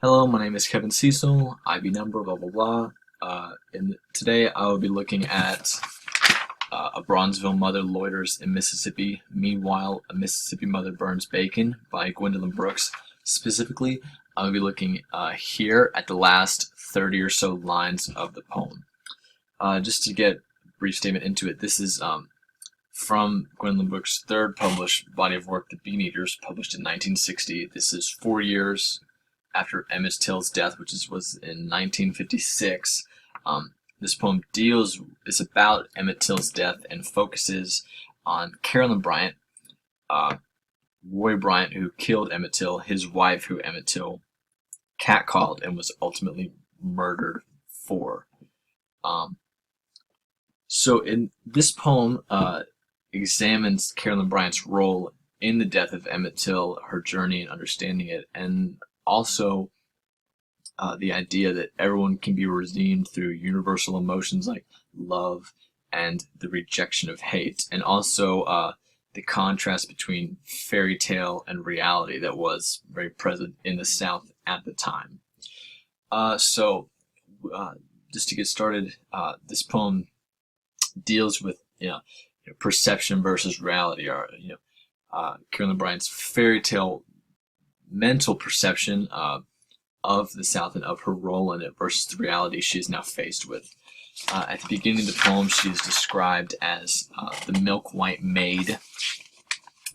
Hello, my name is Kevin Cecil, IB number, blah, blah, blah. And today I will be looking at A Bronzeville Mother Loiters in Mississippi. Meanwhile, a Mississippi Mother Burns Bacon by Gwendolyn Brooks. Specifically, I will be looking here at the last 30 or so lines of the poem. Just to get a brief statement into it, this is from Gwendolyn Brooks' third published body of work, The Bean Eaters, published in 1960. This is 4 years after Emmett Till's death, which was in 1956. This poem is about Emmett Till's death and focuses on Carolyn Bryant, Roy Bryant, who killed Emmett Till, his wife, who Emmett Till catcalled and was ultimately murdered for. So in this poem examines Carolyn Bryant's role in the death of Emmett Till, her journey in understanding it, and also the idea that everyone can be redeemed through universal emotions like love and the rejection of hate, and also the contrast between fairy tale and reality that was very present in the South at the time. So, just to get started, this poem deals with perception versus reality, or Carolyn Bryant's fairy tale mental perception of the South and of her role in it versus the reality she is now faced with. At the beginning of the poem, she is described as the milk white maid.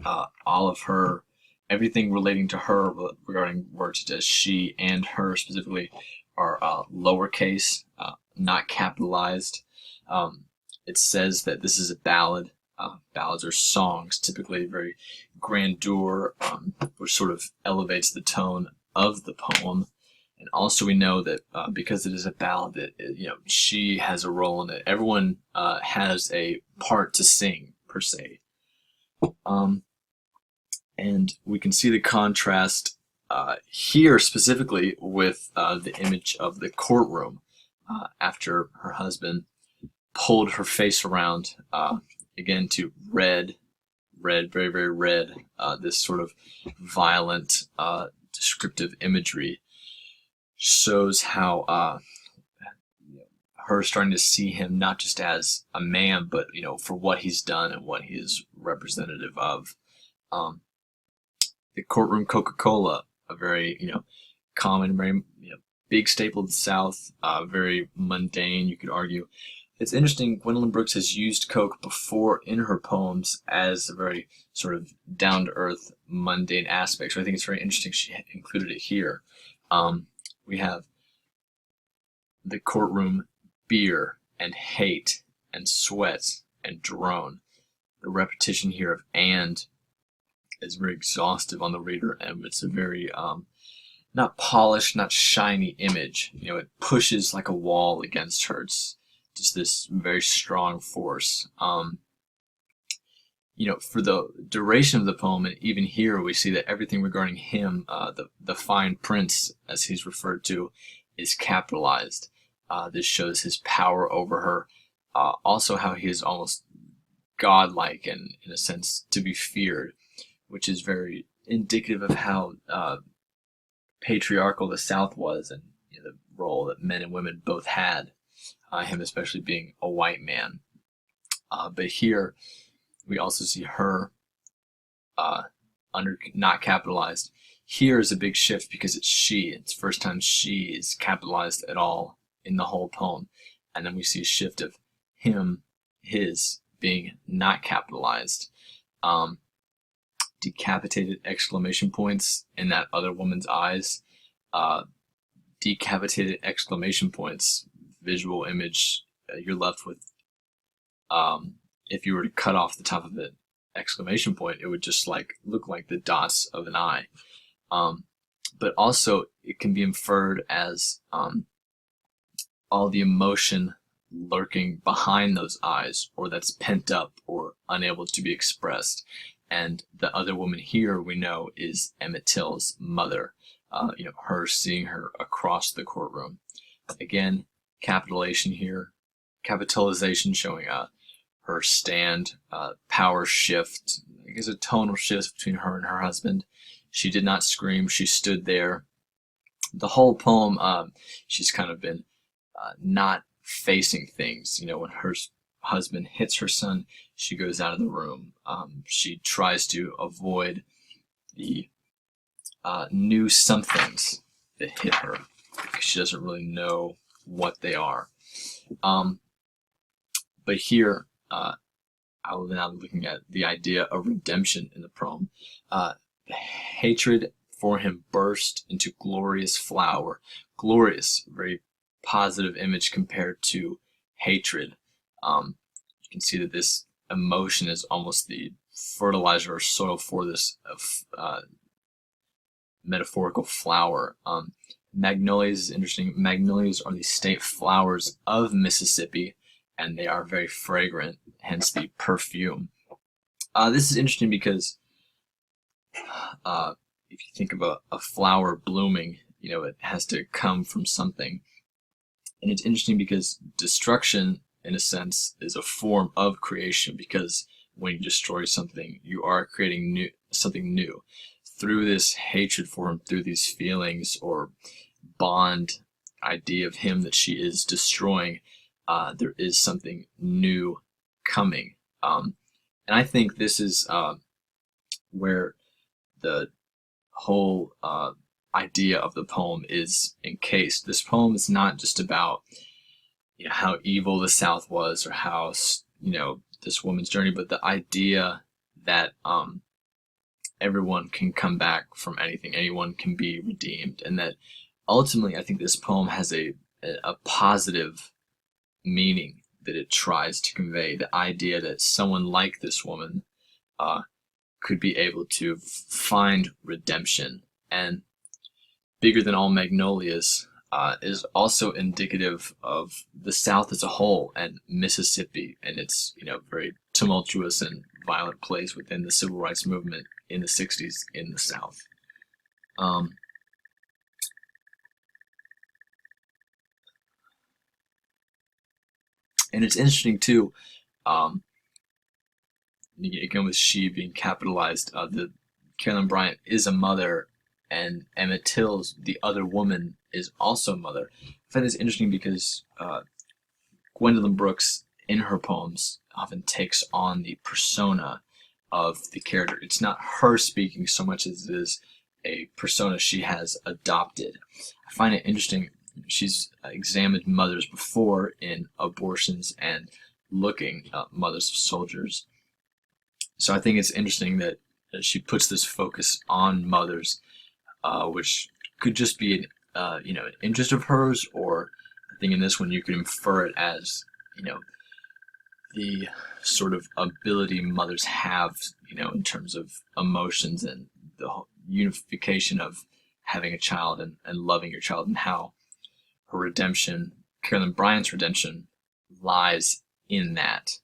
All of her, everything relating to her regarding words such as she and her specifically are lowercase, not capitalized. It says that this is a ballad. Ballads are songs, typically very grandeur, which sort of elevates the tone of the poem. And also, we know that because it is a ballad, that she has a role in it. Everyone has a part to sing per se, and we can see the contrast here specifically with the image of the courtroom after her husband pulled her face around. Again, to red, very, very red, this sort of violent, descriptive imagery shows how her starting to see him not just as a man, but for what he's done and what he is representative of. The courtroom Coca-Cola, a very common, very big staple of the South, very mundane, you could argue. It's interesting, Gwendolyn Brooks has used Coke before in her poems as a very sort of down-to-earth, mundane aspect. So I think it's very interesting she included it here. We have the courtroom, beer, and hate, and sweat, and drone. The repetition here of "and" is very exhaustive on the reader, and it's a very not polished, not shiny image. It pushes like a wall against her. It's just this very strong force. For the duration of the poem, and even here, we see that everything regarding him, the fine prince, as he's referred to, is capitalized. This shows his power over her. Also, how he is almost godlike and, in a sense, to be feared, which is very indicative of how patriarchal the South was, and the role that men and women both had. Him especially being a white man. But here we also see her under not capitalized. Here is a big shift because it's she. It's the first time she is capitalized at all in the whole poem. And then we see a shift of him, his, being not capitalized. Decapitated exclamation points in that other woman's eyes. Decapitated exclamation points, visual image, you're left with, if you were to cut off the top of it, exclamation point, it would just look like the dots of an eye. But also it can be inferred as all the emotion lurking behind those eyes, or that's pent up or unable to be expressed. And the other woman here, we know, is Emmett Till's mother. Her seeing her across the courtroom. Again, capitalization here, capitalization showing her stand, power shift. I guess a tonal shift between her and her husband. She did not scream. She stood there The whole poem, she's kind of been not facing things. You know, when her husband hits her son, she goes out of the room. She tries to avoid the new somethings that hit her because she doesn't really know what they are. But here, I will now be looking at the idea of redemption in the poem. Hatred for him burst into glorious flower. Glorious, very positive image compared to hatred. You can see that this emotion is almost the fertilizer or soil for this metaphorical flower. Magnolias is interesting. Magnolias are the state flowers of Mississippi, and they are very fragrant, hence the perfume. This is interesting because if you think about a flower blooming, you know, it has to come from something. And it's interesting because destruction, in a sense, is a form of creation, because when you destroy something, you are creating something new. Through this hatred for him, through these feelings or bond idea of him that she is destroying, there is something new coming. And I think this is where the whole idea of the poem is encased. This poem is not just about, you know, how evil the South was or how, you know, this woman's journey, but the idea that everyone can come back from anything, anyone can be redeemed, and that ultimately I think this poem has a positive meaning that it tries to convey. The idea that someone like this woman could be able to find redemption. And Bigger Than All Magnolias is also indicative of the South as a whole and Mississippi and its, you know, very tumultuous and violent place within the civil rights movement in the 60s in the South. And it's interesting too, again with she being capitalized, the Carolyn Bryant is a mother, and Emmett Till's the other woman is also a mother. I find this interesting because Gwendolyn Brooks in her poems often takes on the persona of the character. It's not her speaking so much as it is a persona she has adopted. I find it interesting. She's examined mothers before in abortions and looking at mothers of soldiers. So I think it's interesting that she puts this focus on mothers, which could just be an interest of hers, or I think in this one you could infer it as, you know, the sort of ability mothers have, you know, in terms of emotions and the unification of having a child and loving your child, and how her redemption, Carolyn Bryant's redemption, lies in that.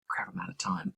Crap, I'm out of time.